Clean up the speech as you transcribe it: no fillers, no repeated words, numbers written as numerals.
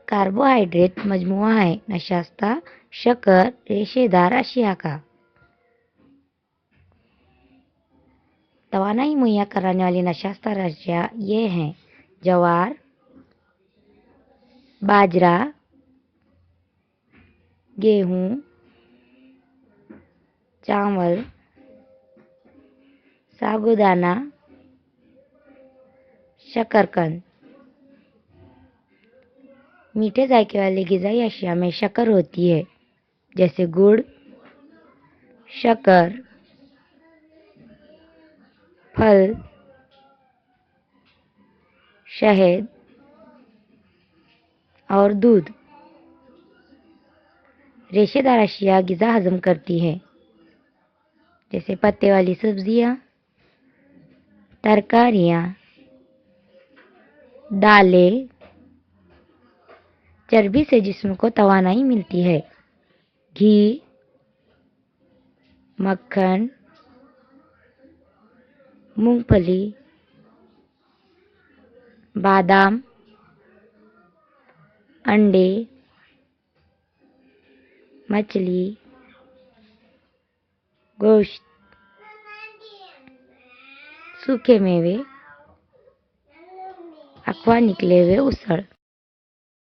Carbohydrate मजमुआ है, नशास्ता, शक्कर, रेशेदार अशिया का। तवानाई मुहैया कराने वाली नशास्ता अशिया ये हैं: ज्वार, बाजरा, गेहूं, चावल, साबूदाना, शकरकंद। मीठे जायके वाली ग़िज़ाई अशिया में शक्कर होती है, जैसे गुड़, शक्कर, फल, शहद और दूध। रेशेदार अशिया ग़िज़ा हजम करती है, जैसे पत्ते वाली सब्जियां, तरकारियां, दालें। चर्बी से जिस्म को तवानाई मिलती है। घी, मक्खन, मूंगफली, बादाम, अंडे, मछली, गोश्त, सूखे मेवे, अखवा निकले हुए उसळ।